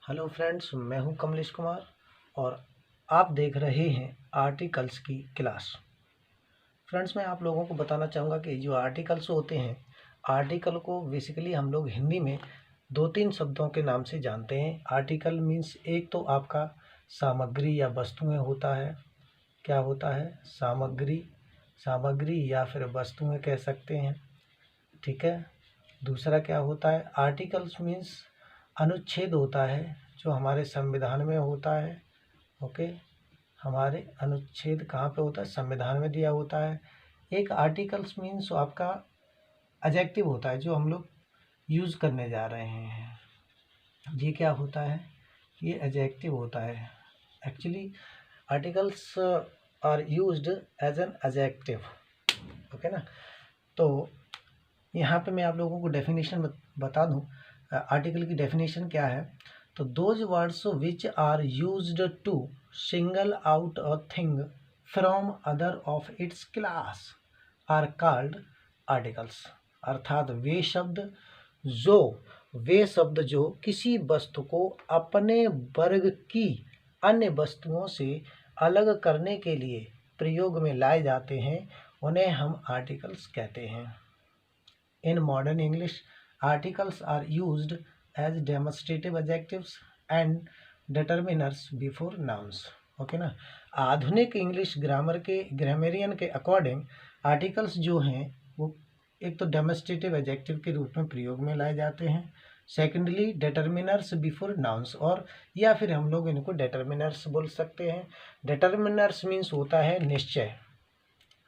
Hello friends, मैं हूं कमलेश कुमार और आप देख रहे हैं आर्टिकल्स की क्लास। फ्रेंड्स, मैं आप लोगों को बताना चाहूँगा कि जो आर्टिकल्स होते हैं, आर्टिकल को बेसिकली हम लोग हिंदी में दो तीन शब्दों के नाम से जानते हैं। आर्टिकल मीन्स एक तो आपका सामग्री या वस्तुएं होता है। क्या होता है? सामग्री या फिर वस्तुएं कह सकते हैं। ठीक है। दूसरा क्या होता है? आर्टिकल्स मीन्स अनुच्छेद होता है, जो हमारे संविधान में होता है। ओके, हमारे अनुच्छेद कहाँ पे होता है? संविधान में दिया होता है। एक आर्टिकल्स मीन्स आपका एडजेक्टिव होता है, जो हम लोग यूज़ करने जा रहे हैं। ये क्या होता है? ये एडजेक्टिव होता है। Actually articles are used as an adjective. Okay ना। तो यहाँ पे मैं आप लोगों को डेफिनेशन बता दूँ। आर्टिकल की डेफिनेशन क्या है? तो those words which are used to single out a thing from other of its class are called articles. अर्थात वे शब्द जो किसी वस्तु को अपने वर्ग की अन्य वस्तुओं से अलग करने के लिए प्रयोग में लाए जाते हैं, उन्हें हम आर्टिकल्स कहते हैं। In modern English, articles are used as demonstrative adjectives and determiners before nouns. Okay ना। आधुनिक इंग्लिश ग्रामरियन के अकॉर्डिंग आर्टिकल्स जो हैं वो एक तो डेमोन्स्ट्रेटिव एडजेक्टिव के रूप में प्रयोग में लाए जाते हैं। सेकेंडली डिटर्मिनर्स बिफोर नाउन्स, और या फिर हम लोग इनको डिटर्मिनर्स बोल सकते हैं। डिटर्मिनर्स मीन्स होता है निश्चय।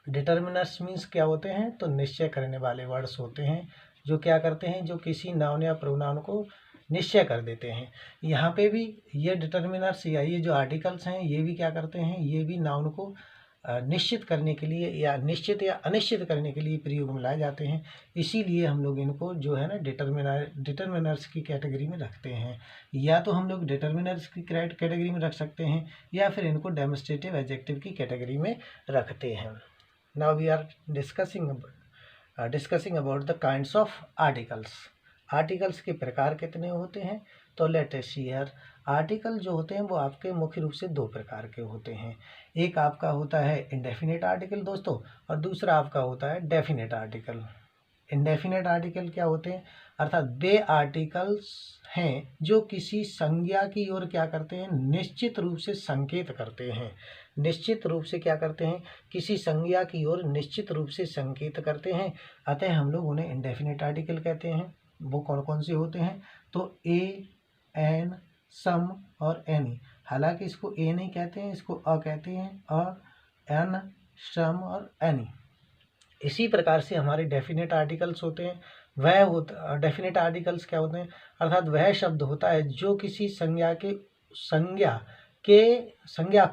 डिटर्मिनर्स मीन्स क्या होते हैं? तो निश्चय करने वाले वर्ड्स होते हैं, जो क्या करते हैं? जो किसी नाउन या प्रोनाउन को निश्चय कर देते हैं। यहाँ पे भी ये डिटर्मिनर्स या ये जो आर्टिकल्स हैं, ये भी क्या करते हैं? ये भी नाउन को निश्चित करने के लिए या निश्चित या अनिश्चित करने के लिए प्रयोग में लाए जाते हैं। इसीलिए हम लोग इनको जो है ना डिटर्मिनर्स की कैटेगरी में रखते हैं। या तो हम लोग डिटर्मिनर्स की कैटेगरी में रख सकते हैं, या फिर इनको डेमोन्स्ट्रेटिव एडजेक्टिव की कैटेगरी में रखते हैं। Now we are discussing about the kinds of articles. Articles के प्रकार कितने होते हैं? तो let us see here. Article जो होते हैं वो आपके मुख्य रूप से दो प्रकार के होते हैं। एक आपका होता है इंडेफिनिट आर्टिकल दोस्तों, और दूसरा आपका होता है डेफिनिट आर्टिकल। इंडेफिनिट आर्टिकल क्या होते हैं? अर्थात वे आर्टिकल्स हैं जो किसी संज्ञा की ओर क्या करते हैं? निश्चित रूप से संकेत करते हैं। निश्चित रूप से क्या करते हैं? किसी संज्ञा की ओर निश्चित रूप से संकेत करते हैं। अतः हम लोग उन्हें इंडेफिनिट आर्टिकल कहते हैं। वो कौन कौन से होते हैं? तो ए, एन, सम और एनी। हालांकि इसको ए नहीं कहते हैं, इसको अ कहते हैं। अ, एन, सम और एनी। इसी प्रकार से हमारे डेफिनेट आर्टिकल्स होते हैं। डेफिनेट आर्टिकल्स क्या होते हैं? अर्थात वह शब्द होता है जो किसी संज्ञा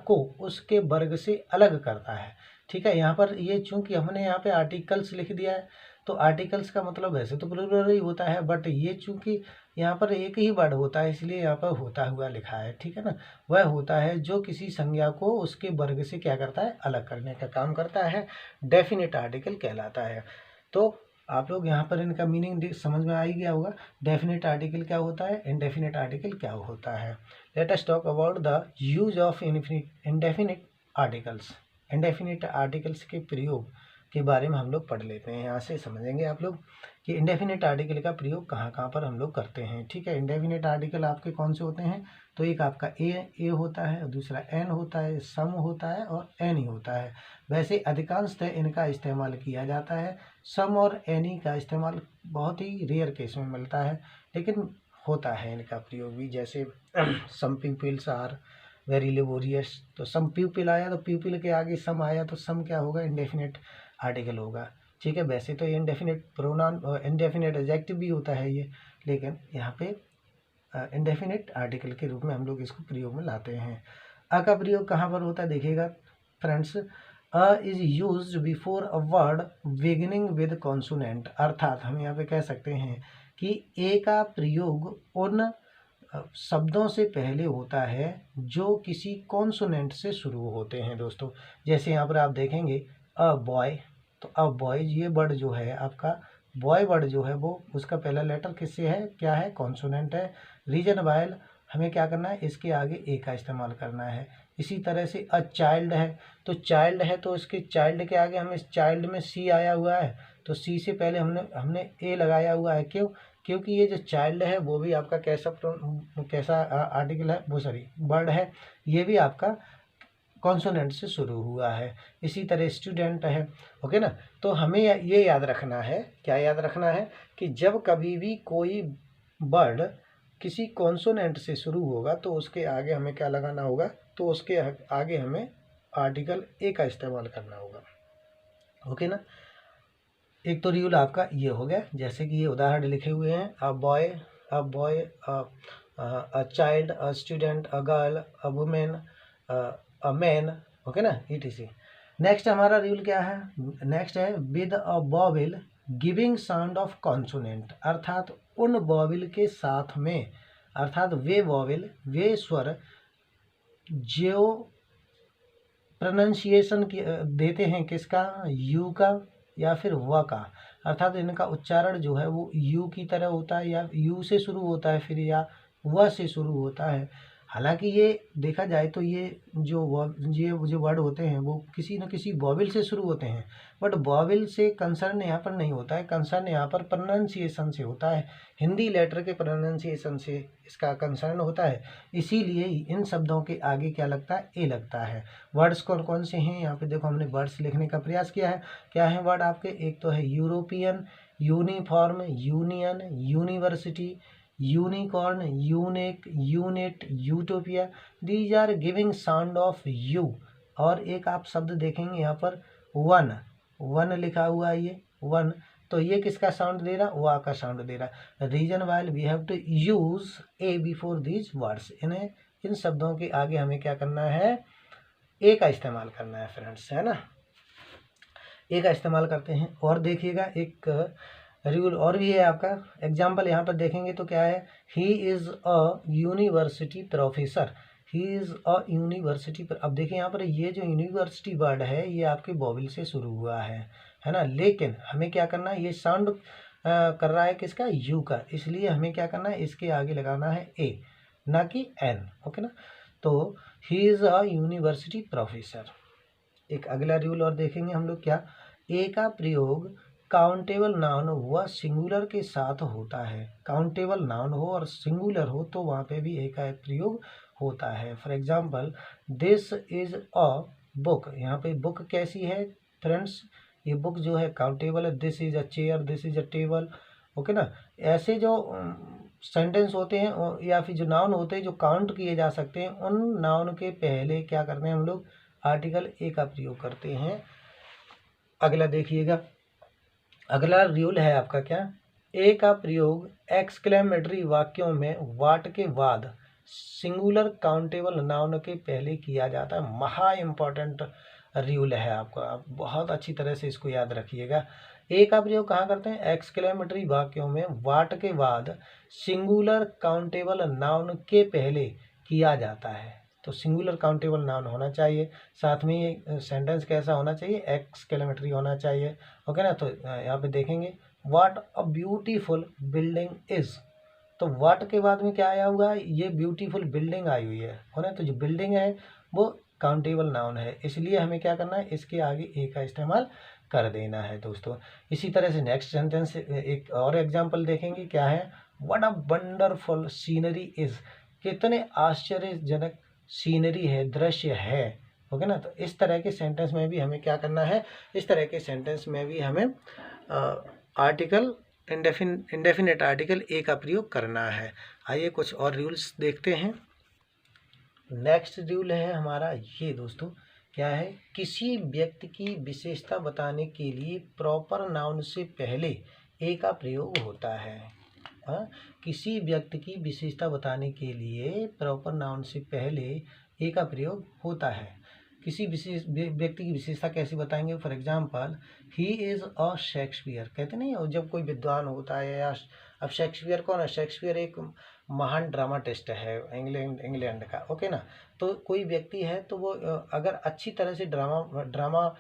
को उसके वर्ग से अलग करता है। ठीक है। यहाँ पर ये चूंकि हमने यहाँ पे आर्टिकल्स लिख दिया है, तो आर्टिकल्स का मतलब वैसे तो प्लूरल ही होता है, बट ये चूंकि यहाँ पर एक ही वर्ड होता है, इसलिए यहाँ पर होता हुआ लिखा है। ठीक है ना। वह होता है जो किसी संज्ञा को उसके वर्ग से क्या करता है? अलग करने का काम करता है। डेफिनेट आर्टिकल कहलाता है। तो आप लोग यहाँ पर इनका मीनिंग समझ में आ ही गया होगा। डेफिनेट आर्टिकल क्या होता है, इंडेफिनेट आर्टिकल क्या होता है। Let us talk about the use of indefinite articles. Indefinite articles के प्रयोग के बारे में हम लोग पढ़ लेते हैं। यहाँ से समझेंगे आप लोग कि इंडेफिनिट आर्टिकल का प्रयोग कहाँ कहाँ पर हम लोग करते हैं। ठीक है। इंडेफिनिट आर्टिकल आपके कौन से होते हैं? तो एक आपका ए होता है, दूसरा एन होता है, सम होता है और एनी होता है। वैसे अधिकांशतः इनका इस्तेमाल किया जाता है। सम और एनी का इस्तेमाल बहुत ही रेयर केस में मिलता है, लेकिन होता है इनका प्रयोग भी। जैसे सम पीपल्स आर वेरी लेबोरियस, तो सम पीपल आया तो पीपल के आगे सम आया, तो सम क्या होगा? इंडेफिनिट आर्टिकल होगा। ठीक है। वैसे तो ये इंडेफिनिट प्रोनाउन, इंडेफिनिट एडजेक्टिव भी होता है ये, लेकिन यहाँ पे इंडेफिनिट आर्टिकल के रूप में हम लोग इसको प्रयोग में लाते हैं। अ का प्रयोग कहाँ पर होता है? देखिएगा friends, a is used before a word beginning with consonant. अर्थात हम यहाँ पे कह सकते हैं कि ए का प्रयोग उन शब्दों से पहले होता है जो किसी कॉन्सोनेंट से शुरू होते हैं दोस्तों। जैसे यहाँ पर आप देखेंगे अ बॉय, तो अ बॉय ये वर्ड जो है आपका, बॉय वर्ड जो है वो उसका पहला लेटर किससे है? क्या है? कॉन्सोनेंट है। रीजन वाइल हमें क्या करना है, इसके आगे ए का इस्तेमाल करना है। इसी तरह से अ चाइल्ड है, तो चाइल्ड है तो इसके चाइल्ड के आगे हमें चाइल्ड में सी आया हुआ है, तो सी से पहले हमने ए लगाया हुआ है। क्यों? क्योंकि ये जो चाइल्ड है वो भी आपका कैसा आर्टिकल है, वो सॉरी वर्ड है, ये भी आपका कॉन्सोनेंट से शुरू हुआ है। इसी तरह स्टूडेंट है, ओके ना। तो हमें ये याद रखना है, क्या याद रखना है, कि जब कभी भी कोई वर्ड किसी कॉन्सोनेंट से शुरू होगा तो उसके आगे हमें क्या लगाना होगा, तो उसके आगे हमें आर्टिकल ए का इस्तेमाल करना होगा, ओके ना। एक तो रूल आपका ये हो गया, जैसे कि ये उदाहरण लिखे हुए हैं, a boy, a child, a student, a girl, a women, a man, okay ना, ETC। नेक्स्ट हमारा रूल क्या है, नेक्स्ट है with a vowel giving sound of consonant, अर्थात उन वॉवेल के साथ में, अर्थात वे वॉवेल, वे स्वर जो प्रोनाउंसिएशन देते हैं किसका, यू का या फिर व का, अर्थात इनका उच्चारण जो है वो यू की तरह होता है या यू से शुरू होता है फिर या व से शुरू होता है। हालांकि ये देखा जाए तो ये जो वर्ड होते हैं वो किसी न किसी वॉवेल से शुरू होते हैं, बट वॉवेल से कंसर्न यहाँ पर नहीं होता है, कंसर्न यहाँ पर प्रोनाउंसिएशन से होता है, हिंदी लेटर के प्रोनाउंसिएशन से इसका कंसर्न होता है। इसीलिए इन शब्दों के आगे क्या लगता है, ए लगता है। वर्ड्स कौन कौन से हैं, यहाँ पे देखो हमने वर्ड्स लिखने का प्रयास किया है। क्या है वर्ड आपके, एक तो है European, uniform, union, university, unicorn, unique, unit, utopia, these are giving sound of U. और एक आप शब्द देखेंगे यहाँ पर वन, वन लिखा हुआ है, ये वन, तो ये किसका साउंड दे रहा, वा का साउंड दे रहा। Reason while we have to use a before these words, इन्हें इन शब्दों के आगे हमें क्या करना है, ए का इस्तेमाल करना है फ्रेंड्स, है ना, ए का इस्तेमाल करते हैं। और देखिएगा एक रूल और भी है आपका, एग्जाम्पल यहाँ पर देखेंगे तो क्या है, he is a university professor, he is a university. अब देखिए यहाँ पर ये जो यूनिवर्सिटी वर्ड है ये आपके वॉवेल से शुरू हुआ है ना, लेकिन हमें क्या करना है, ये साउंड कर रहा है किसका, यू का, इसलिए हमें क्या करना है, इसके आगे लगाना है ए, ना कि एन, ओके ना। तो he is a university professor. एक अगला रूल और देखेंगे हम लोग, क्या, ए का प्रयोग काउंटेबल नाउन व सिंगुलर के साथ होता है। काउंटेबल नाउन हो और सिंगुलर हो तो वहाँ पे भी ए का प्रयोग होता है। For example this is a book, यहाँ पे बुक कैसी है फ्रेंड्स, ये बुक जो है काउंटेबल है, this is a chair, this is a table, okay ना। ऐसे जो सेंटेंस होते हैं या फिर जो नाउन होते हैं जो काउंट किए जा सकते हैं, उन नाउन के पहले क्या करते हैं हम लोग, आर्टिकल ए का प्रयोग करते हैं। अगला देखिएगा, अगला रूल है आपका क्या, ए का प्रयोग एक्सक्लेमेटरी वाक्यों में वाट के बाद सिंगुलर काउंटेबल नाउन के पहले किया जाता है। महा इम्पोर्टेंट रूल है आपका, आप बहुत अच्छी तरह से इसको याद रखिएगा। ए का प्रयोग कहाँ करते हैं, एक्सक्लेमेटरी वाक्यों में वाट के बाद सिंगुलर काउंटेबल नाउन के पहले किया जाता है। तो सिंगुलर काउंटेबल नाउन होना चाहिए, साथ में ये सेंटेंस कैसा होना चाहिए, एक्सक्लेमेटरी होना चाहिए, ओके ना। तो यहाँ पे देखेंगे what a beautiful building is, तो व्हाट के बाद में क्या आया हुआ है, ये ब्यूटीफुल बिल्डिंग आई हुई है ना, तो जो बिल्डिंग है वो काउंटेबल नाउन है, इसलिए हमें क्या करना है, इसके आगे ए का इस्तेमाल कर देना है दोस्तों। इसी तरह से नेक्स्ट सेंटेंस एक और एग्जाम्पल देखेंगे, क्या है, what a wonderful scenery is, कितने आश्चर्यजनक सीनरी है, दृश्य है, ओके ना। तो इस तरह के सेंटेंस में भी हमें क्या करना है, इस तरह के सेंटेंस में भी हमें आर्टिकल इंडेफिनेट आर्टिकल ए का प्रयोग करना है। आइए कुछ और रूल्स देखते हैं। नेक्स्ट रूल है हमारा ये दोस्तों, क्या है, किसी व्यक्ति की विशेषता बताने के लिए प्रॉपर नाउन से पहले ए का प्रयोग होता है। हाँ, किसी व्यक्ति की विशेषता बताने के लिए प्रॉपर नाउन से पहले ए का प्रयोग होता है। किसी विशेष व्यक्ति की विशेषता कैसे बताएंगे, for example he is a Shakespeare, कहते नहीं, और जब कोई विद्वान होता है, या अब शेक्सपियर कौन है, शेक्सपियर एक महान ड्रामाटिस्ट है इंग्लैंड का, ओके ना। तो कोई व्यक्ति है तो वो अगर अच्छी तरह से ड्रामा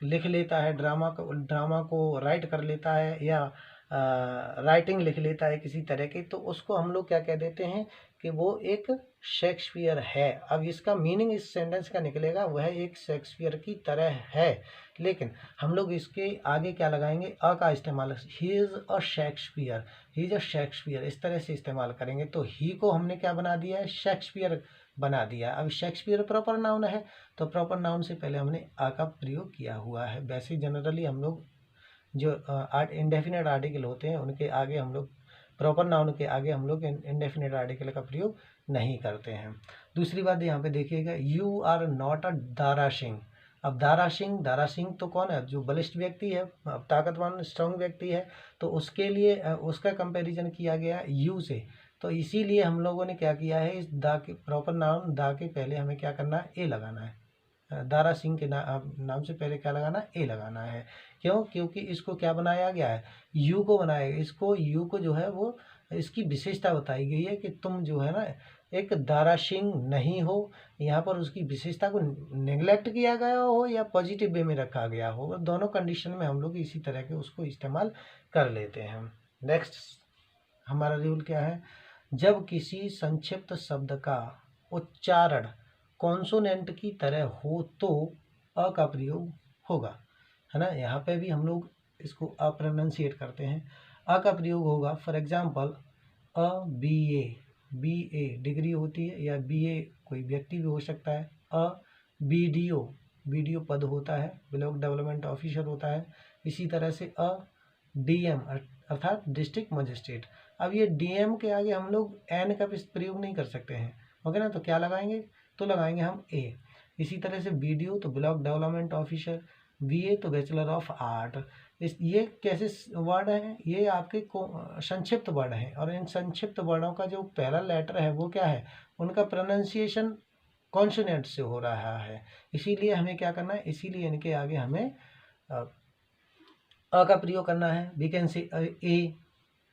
लिख लेता है, ड्रामा को राइट कर लेता है, या राइटिंग लिख लेता है किसी तरह की, तो उसको हम लोग क्या कह देते हैं कि वो एक शेक्सपियर है। अब इसका मीनिंग इस सेंटेंस का निकलेगा वह एक शेक्सपियर की तरह है, लेकिन हम लोग इसके आगे क्या लगाएंगे, अ का इस्तेमाल, he is a Shakespeare, he is a Shakespeare, इस तरह से इस्तेमाल करेंगे। तो ही को हमने क्या बना दिया है, शेक्सपियर बना दिया। अब शेक्सपियर प्रॉपर नाउन है, तो प्रॉपर नाउन से पहले हमने आ का प्रयोग किया हुआ है। वैसे जनरली हम लोग जो इंडेफिनेट आर्टिकल होते हैं उनके आगे हम लोग, प्रॉपर नाउन के आगे हम लोग इंडेफिनेट आर्टिकल का प्रयोग नहीं करते हैं। दूसरी बात यहाँ पे देखिएगा, you are not a Dara Singh. अब दारा सिंह तो कौन है, जो बलिष्ठ व्यक्ति है, ताकतवान स्ट्रॉन्ग व्यक्ति है, तो उसके लिए उसका कंपैरिजन किया गया है यू से। तो इसीलिए हम लोगों ने क्या किया है, इस दा के प्रॉपर नाउन दा के पहले हमें क्या करना है, ए लगाना है। दारा सिंह के नाम से पहले क्या लगाना, ए लगाना है। क्यों, क्योंकि इसको क्या बनाया गया है, यू को बनाया गया। इसको यू को जो है वो इसकी विशेषता बताई गई है कि तुम जो है ना एक दारा सिंह नहीं हो। यहाँ पर उसकी विशेषता को नेग्लेक्ट किया गया हो या पॉजिटिव वे में रखा गया हो, दोनों कंडीशन में हम लोग इसी तरह के उसको इस्तेमाल कर लेते हैं। नेक्स्ट हमारा रूल क्या है, जब किसी संक्षिप्त शब्द का उच्चारण कॉन्सोनेंट की तरह हो तो अ का प्रयोग होगा, है ना। यहाँ पे भी हम लोग इसको अप्रोनाउंसिएट करते हैं, अ का प्रयोग होगा। For example a B A degree होती है, या बी ए कोई व्यक्ति भी हो सकता है। अ बी डी ओ पद होता है, ब्लॉक डेवलपमेंट ऑफिसर होता है। इसी तरह से अ DM अर्थात डिस्ट्रिक्ट मजिस्ट्रेट। अब ये DM के आगे हम लोग एन का प्रयोग नहीं कर सकते हैं, ओके ना, तो क्या लगाएंगे, तो लगाएंगे हम ए। इसी तरह से BDO तो ब्लॉक डेवलपमेंट ऑफिसर, BA तो बैचलर ऑफ आर्ट। ये कैसे वर्ड हैं, ये आपके संक्षिप्त वर्ड हैं, और इन संक्षिप्त वर्डों का जो पहला लेटर है वो क्या है, उनका प्रोनाउंसिएशन कॉन्सोनेंट से हो रहा है। इसीलिए हमें क्या करना है, इसीलिए इनके आगे हमें अ का प्रयोग करना है। वी कैन से ए,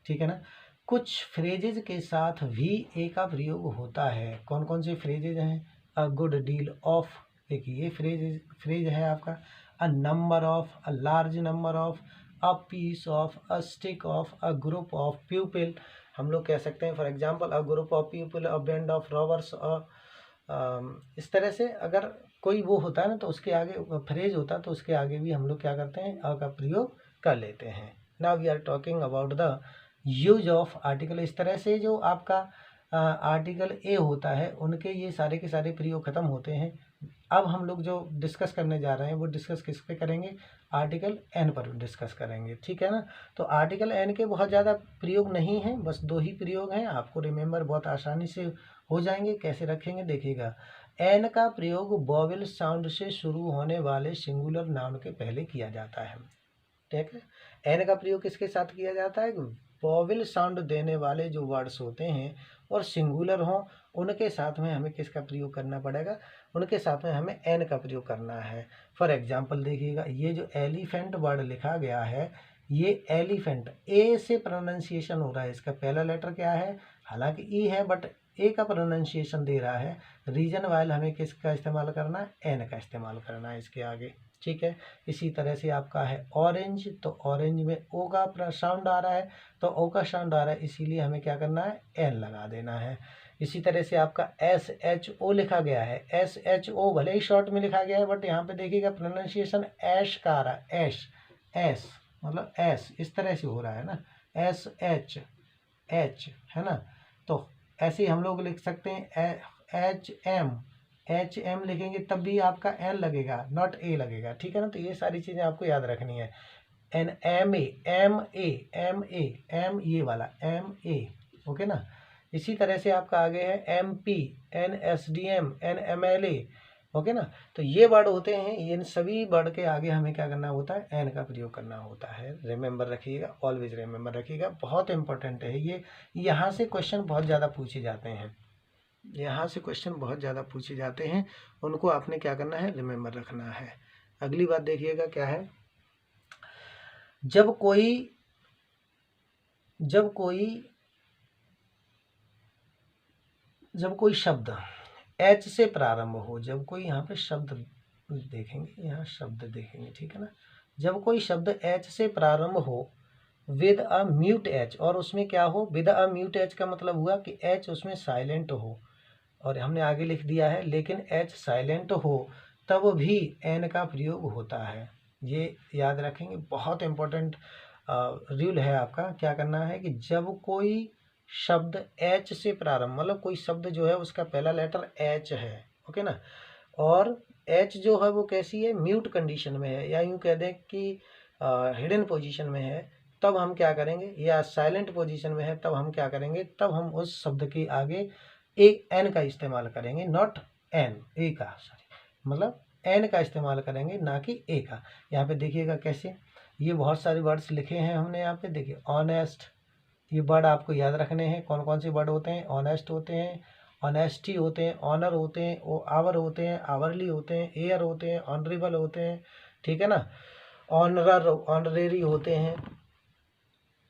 ठीक है ना। कुछ फ्रेजेज के साथ भी ए का प्रयोग होता है। कौन कौन से फ्रेजेज हैं, अ गुड डील ऑफ, देखिए ये फ्रेज है आपका। A number of, a large number of, a piece of, a stick of, a group of people. हम लोग कह सकते हैं for example a group of people, a band of robbers. इस तरह से अगर कोई वो होता है ना, तो उसके आगे फ्रेज होता है, तो उसके आगे भी हम लोग क्या करते हैं, अ का प्रयोग कर लेते हैं। Now we are talking about the use of article. इस तरह से जो आपका आर्टिकल ए होता है उनके ये सारे के सारे प्रयोग खत्म होते हैं। अब हम लोग जो डिस्कस करने जा रहे हैं वो डिस्कस किस पे करेंगे, आर्टिकल एन पर डिस्कस करेंगे, ठीक है ना। तो आर्टिकल एन के बहुत ज़्यादा प्रयोग नहीं हैं, बस 2 ही प्रयोग हैं, आपको रिमेंबर बहुत आसानी से हो जाएंगे। कैसे रखेंगे देखिएगा, एन का प्रयोग वोवेल साउंड से शुरू होने वाले सिंगुलर नाउन के पहले किया जाता है, ठीक है। एन का प्रयोग किसके साथ किया जाता है, वोवेल साउंड देने वाले जो वर्ड्स होते हैं और सिंगुलर हों उनके साथ में हमें किसका प्रयोग करना पड़ेगा, उनके साथ में हमें एन का प्रयोग करना है। फॉर एग्जांपल देखिएगा, ये जो एलिफेंट वर्ड लिखा गया है, ये एलिफेंट ए से प्रोनाउंसिएशन हो रहा है। इसका पहला लेटर क्या है, हालांकि ई है बट ए का प्रोनाउंसिएशन दे रहा है। रीजन वाइल हमें किसका इस्तेमाल करना है, एन का इस्तेमाल करना है इसके आगे, ठीक है। इसी तरह से आपका है ऑरेंज, तो ऑरेंज में ओ का साउंड आ रहा है, तो ओ का साउंड आ रहा है, इसीलिए हमें क्या करना है, एन लगा देना है। इसी तरह से आपका SHO लिखा गया है, SHO भले ही शॉर्ट में लिखा गया है बट यहाँ पे देखिएगा प्रोनाउंसिएशन ऐश का आ रहा है, ऐश, एस मतलब एस, इस तरह से हो रहा है ना, SHH, है ना। तो ऐसे हम लोग लिख सकते हैं HM लिखेंगे तब भी आपका एन लगेगा, नॉट ए लगेगा, ठीक है ना। तो ये सारी चीज़ें आपको याद रखनी है। एम ये वाला MA, ओके ना। इसी तरह से आपका आगे है MP, NSDM, NMLA, ओके ना। तो ये वर्ड होते हैं, इन सभी वर्ड के आगे हमें क्या करना होता है, एन का प्रयोग करना होता है। रिमेंबर रखिएगा, ऑलवेज रिमेंबर रखिएगा, बहुत इंपॉर्टेंट है ये। यहाँ से क्वेश्चन बहुत ज़्यादा पूछे जाते हैं, यहाँ से क्वेश्चन बहुत ज़्यादा पूछे जाते हैं, उनको आपने क्या करना है, रिमेंबर रखना है। अगली बात देखिएगा क्या है, जब कोई शब्द H से प्रारंभ हो, जब कोई यहाँ पे शब्द देखेंगे, यहाँ शब्द देखेंगे, ठीक है ना। जब कोई शब्द H से प्रारंभ हो विद अ म्यूट एच, और उसमें क्या हो, विद अ म्यूट एच का मतलब हुआ कि एच उसमें साइलेंट हो, और हमने आगे लिख दिया है लेकिन एच साइलेंट हो तब भी एन का प्रयोग होता है। ये याद रखेंगे, बहुत इम्पोर्टेंट रूल है आपका। क्या करना है कि जब कोई शब्द एच से प्रारंभ, मतलब कोई शब्द जो है उसका पहला लेटर एच है, ओके ना, और एच जो है वो कैसी है, म्यूट कंडीशन में है, या यूँ कह दें कि हिडन पोजीशन में है, तब हम क्या करेंगे, या साइलेंट पोजीशन में है तब हम क्या करेंगे, तब हम उस शब्द के आगे एक एन का इस्तेमाल करेंगे, नॉट एन, ए का, सॉरी, मतलब एन का इस्तेमाल करेंगे ना कि ए का। यहाँ पे देखिएगा कैसे, ये बहुत सारे वर्ड्स लिखे हैं हमने यहाँ पे, देखिए ऑनेस्ट, ये वर्ड आपको याद रखने हैं। कौन कौन से वर्ड होते हैं, ऑनेस्ट होते हैं, ऑनेस्टी होते हैं, ऑनर होते हैं, ओ आवर होते हैं, आवरली होते हैं, एयर होते हैं, ऑनरेबल होते हैं, ठीक है ना, ऑनरर, ऑनरेरी होते हैं,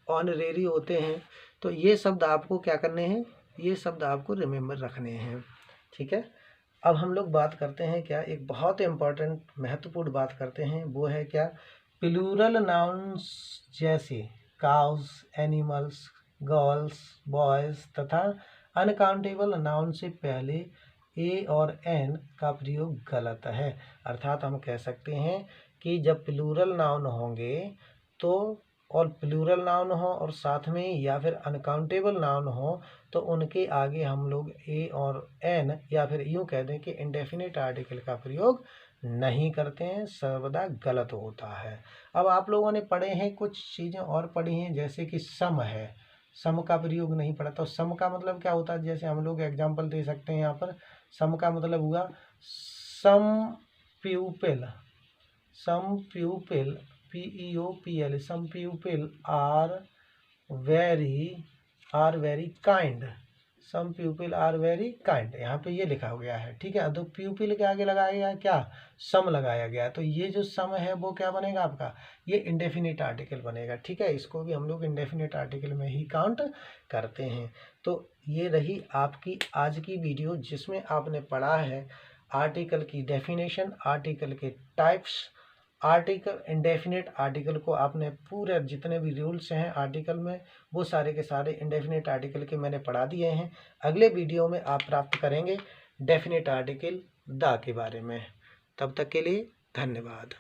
ऑनरेरी होते हैं। तो ये शब्द आपको क्या करने हैं, ये शब्द आपको रिमेम्बर रखने हैं, ठीक है। अब हम लोग बात करते हैं क्या, एक बहुत इम्पॉर्टेंट महत्वपूर्ण बात करते हैं, वो है क्या, प्लूरल नाउन्स जैसे काउस, एनिमल्स, गर्ल्स, बॉयज़ तथा अनकाउंटेबल नाउन से पहले ए और एन का प्रयोग गलत है। अर्थात हम कह सकते हैं कि जब प्लूरल नाउन होंगे तो, और प्लूरल नाउन हो और साथ में या फिर अनकाउंटेबल नाउन हो, तो उनके आगे हम लोग ए और एन या फिर यूँ कह दें कि इंडेफिनिट आर्टिकल का प्रयोग नहीं करते हैं, सर्वदा गलत होता है। अब आप लोगों ने पढ़े हैं, कुछ चीज़ें और पढ़ी हैं, जैसे कि सम है, सम का प्रयोग नहीं पढ़ा। तो सम का मतलब क्या होता है, जैसे हम लोग एग्जाम्पल दे सकते हैं यहाँ पर, सम का मतलब हुआ some pupil, some pupil, PEOPL, some pupil are very kind, some pupil are very kind, यहाँ पे ये लिखा गया है, ठीक है। तो प्यूपिल के आगे लगाया गया क्या, सम लगाया गया, तो ये जो सम है वो क्या बनेगा आपका, ये इंडेफिनिट आर्टिकल बनेगा, ठीक है। इसको भी हम लोग इंडेफिनिट आर्टिकल में ही काउंट करते हैं। तो ये रही आपकी आज की वीडियो, जिसमें आपने पढ़ा है आर्टिकल की डेफिनेशन, आर्टिकल के टाइप्स, आर्टिकल, इंडेफिनिट आर्टिकल को आपने पूरे जितने भी रूल्स हैं आर्टिकल में, वो सारे के सारे इंडेफिनिट आर्टिकल के मैंने पढ़ा दिए हैं। अगले वीडियो में आप प्राप्त करेंगे डेफिनिट आर्टिकल द के बारे में। तब तक के लिए धन्यवाद।